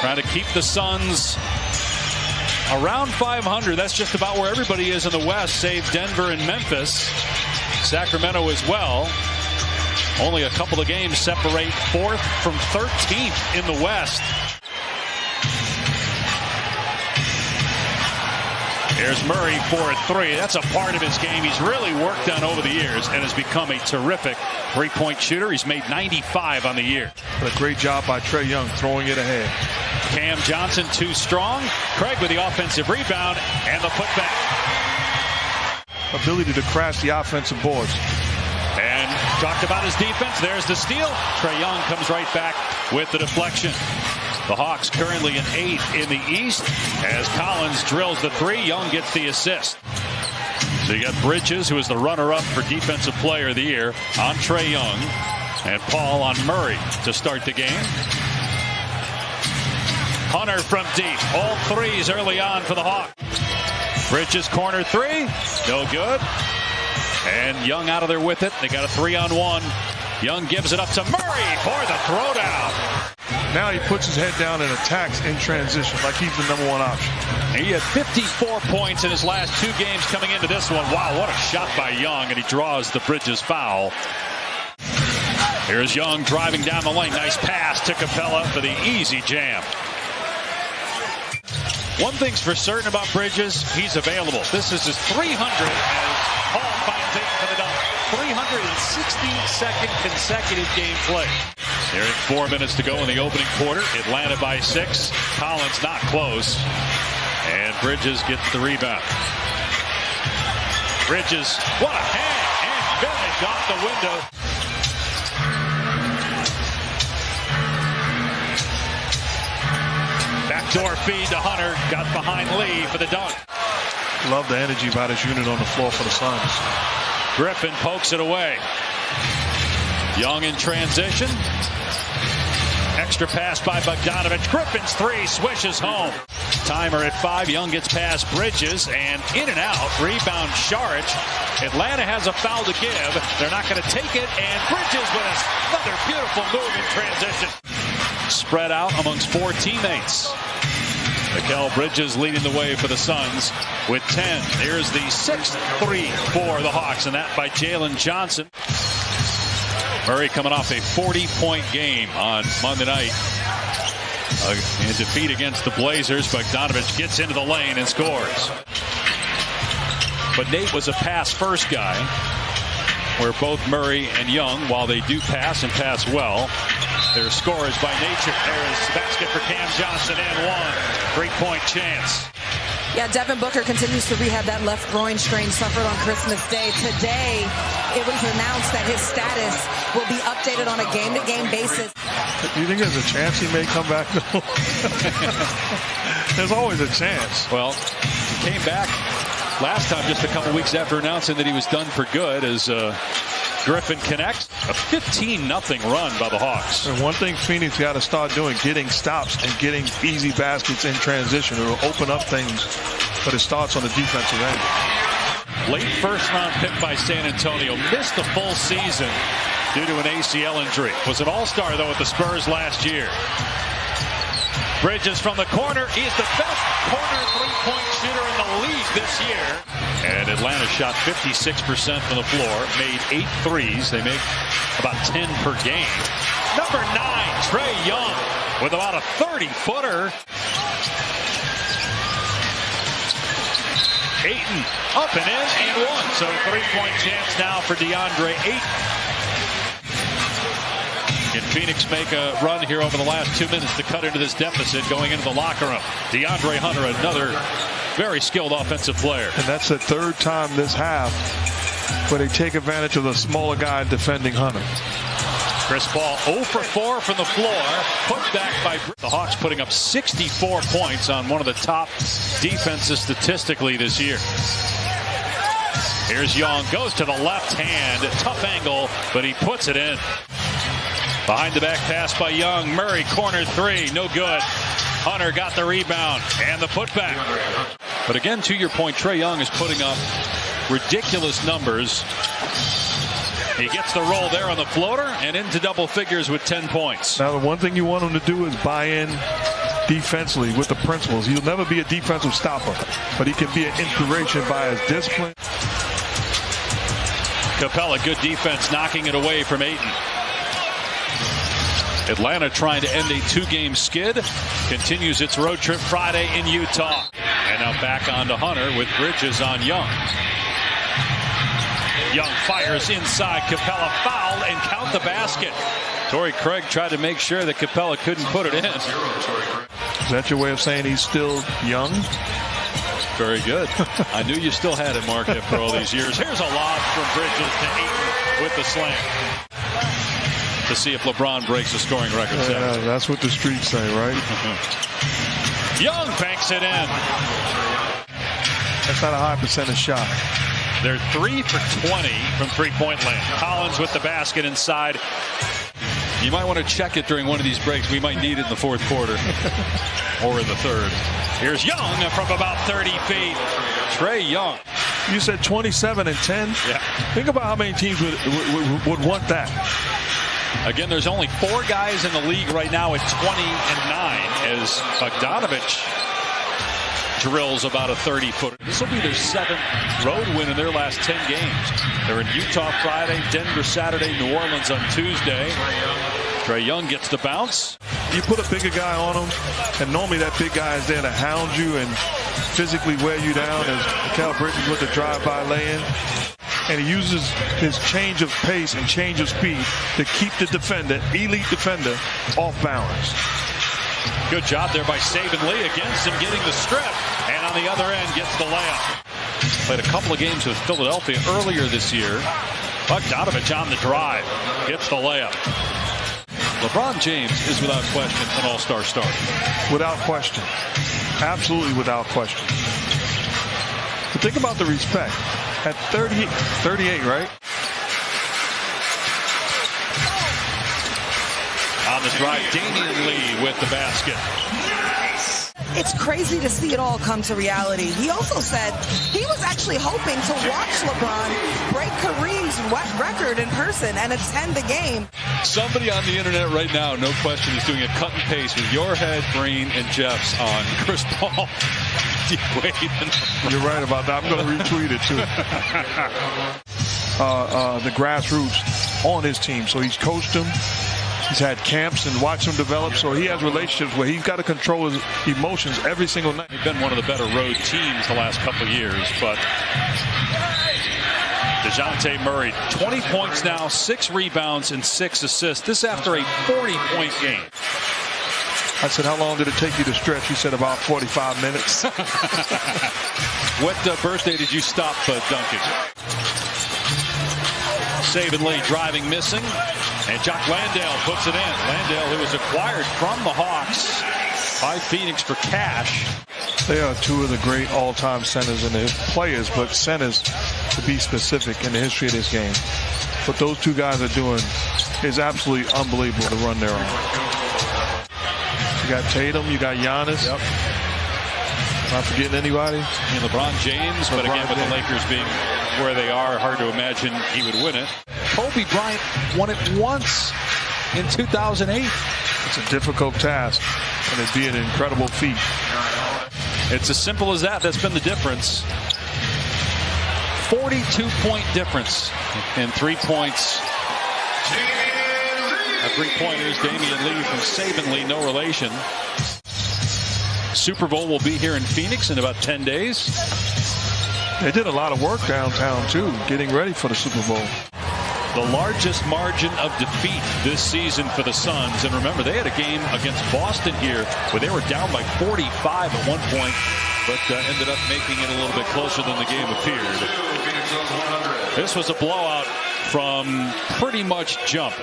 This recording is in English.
trying to keep the Suns around 500. That's just about where everybody is in the West, save Denver and Memphis. Sacramento as well. Only a couple of games separate 4th from 13th in the West. Here's Murray for a three. That's a part of his game he's really worked on over the years and has become a terrific three-point shooter. He's made 95 on the year. But a great job by Trae Young throwing it ahead. Cam Johnson too strong. Craig with the offensive rebound and the putback. Ability to crash the offensive boards. And talked about his defense. There's the steal. Trae Young comes right back with the deflection. The Hawks currently in 8th in the East. As Collins drills the three, Young gets the assist. So you got Bridges, who is the runner-up for Defensive Player of the Year, on Trae Young. And Paul on Murray to start the game. Hunter from deep. All threes early on for the Hawks. Bridges corner three. No good. And Young out of there with it. They got a 3-on-1. Young gives it up to Murray for the throwdown. Now he puts his head down and attacks in transition like he's the #1 option. He had 54 points in his last 2 games coming into this one. Wow, what a shot by Young, and he draws the Bridges foul. Here's Young driving down the lane. Nice pass to Capella for the easy jam. One thing's for certain about Bridges, he's available. This is his 300 as Paul finds it for the dunk. 362nd consecutive game play. There are 4 minutes to go in the opening quarter. Atlanta by 6. Collins not close. And Bridges gets the rebound. Bridges, what a hang, and finish off the window. Backdoor feed to Hunter. Got behind Lee for the dunk. Love the energy by this unit on the floor for the Suns. Griffin pokes it away. Young in transition. Extra pass by Bogdanovich. Griffin's three swishes home. Timer at 5. Young gets past Bridges and in and out. Rebound Saric. Atlanta has a foul to give. They're not going to take it. And Bridges with another beautiful move in transition. Spread out amongst 4 teammates. Mikal Bridges leading the way for the Suns with 10. Here's the 6th three for the Hawks, and that by Jalen Johnson. Murray coming off a 40-point game on Monday night. In defeat against the Blazers, Bogdanovich gets into the lane and scores. But Nate was a pass-first guy, where both Murray and Young, while they do pass and pass well, they're scorers by nature. There's the basket for Cam Johnson and one. 3-point chance. Yeah, Devin Booker continues to rehab that left groin strain suffered on Christmas Day. Today, it was announced that his status will be updated on a game-to-game basis. Do you think there's a chance he may come back? There's always a chance. Well, he came back last time just a couple weeks after announcing that he was done for good as Griffin connects. A 15-0 run by the Hawks. And one thing Phoenix got to start doing, getting stops and getting easy baskets in transition. It will open up things, but it starts on the defensive end. Late first-round pick by San Antonio. Missed the full season due to an ACL injury. Was an all-star, though, with the Spurs last year. Bridges from the corner. He's the best corner three-point shooter in the league this year. And Atlanta shot 56% from the floor, made 8 threes. They make about 10 per game. Number 9, Trae Young, with about a 30-footer. Ayton up and in and one. So 3-point chance now for DeAndre Ayton. Can Phoenix make a run here over the last 2 minutes to cut into this deficit going into the locker room? DeAndre Hunter, another very skilled offensive player. And that's the 3rd time this half where they take advantage of the smaller guy defending Hunter. Chris Paul 0 for 4 from the floor. Put back by the Hawks, putting up 64 points on one of the top defenses statistically this year. Here's Young, goes to the left hand. Tough angle, but he puts it in. Behind the back pass by Young. Murray, corner 3, no good. Hunter got the rebound and the putback. But again, to your point, Trae Young is putting up ridiculous numbers. He gets the roll there on the floater and into double figures with 10 points. Now, the one thing you want him to do is buy in defensively with the principles. He'll never be a defensive stopper, but he can be an inspiration by his discipline. Capella, good defense, knocking it away from Ayton. Atlanta trying to end a 2-game skid. Continues its road trip Friday in Utah. And now back on to Hunter with Bridges on Young. Young fires inside. Capella foul and count the basket. Torrey Craig tried to make sure that Capella couldn't put it in. Is that your way of saying he's still young? Very good. I knew you still had it, Mark, after all these years. Here's a lob from Bridges to Ayton with the slam. To see if LeBron breaks the scoring record. Yeah, that's what the streets say, right? Young banks it in. That's not a high percentage shot. They're 3 for 20 from three-point land. Collins with the basket inside. You might want to check it during one of these breaks. We might need it in the fourth quarter or in the third. Here's Young from about 30 feet. Trae Young. You said 27 and 10? Yeah. Think about how many teams would want that. Again, there's only 4 guys in the league right now at 20 and 9 as Bogdanovich drills about a 30-footer. This will be their 7th road win in their last 10 games. They're in Utah Friday, Denver Saturday, New Orleans on Tuesday. Trae Young gets the bounce. You put a bigger guy on him, and normally that big guy is there to hound you and physically wear you down, as Mikal Bridges with the drive-by lay-in. And he uses his change of pace and change of speed to keep the defender, elite defender, off balance. Good job there by Saban Lee against him, getting the strip. And on the other end, gets the layup. Played a couple of games with Philadelphia earlier this year. Bogdanovich on the drive. Gets the layup. LeBron James is without question an all-star starter. Without question. Absolutely without question. But think about the respect. At 38, right? On the drive, Damian Lee with the basket. It's crazy to see it all come to reality. He also said he was actually hoping to watch LeBron break Kareem's record in person and attend the game. Somebody on the internet right now, no question, is doing a cut and paste with your head, Green, and Jeff's on Chris Paul. You're right about that. I'm going to retweet it too. The grassroots on his team. So he's coached them. He's had camps and watched them develop. So he has relationships where he's got to control his emotions every single night. They've been one of the better road teams the last couple of years. But Dejounte Murray, 20 points now, 6 rebounds, and 6 assists. This after a 40-point game. I said, how long did it take you to stretch? He said, about 45 minutes. What birthday did you stop dunking? Saban Lee driving, missing. And Jock Landale puts it in. Landale, who was acquired from the Hawks by Phoenix for cash. They are 2 of the great all-time centers in the players, but centers, to be specific, in the history of this game. What those 2 guys are doing is absolutely unbelievable to run their own. You got Tatum, you got Giannis. Yep. Not forgetting anybody. And LeBron James, but again, with the Lakers being where they are, hard to imagine he would win it. Kobe Bryant won it once in 2008. It's a difficult task, and it'd be an incredible feat. It's as simple as that. That's been the difference. 42-point difference in 3 points. A 3-pointers, Damian Lee from Saban Lee, no relation. Super Bowl will be here in Phoenix in about 10 days. They did a lot of work downtown, too, getting ready for the Super Bowl. The largest margin of defeat this season for the Suns. And remember, they had a game against Boston here where they were down by 45 at one point, but ended up making it a little bit closer than the game appeared. This was a blowout from pretty much jump.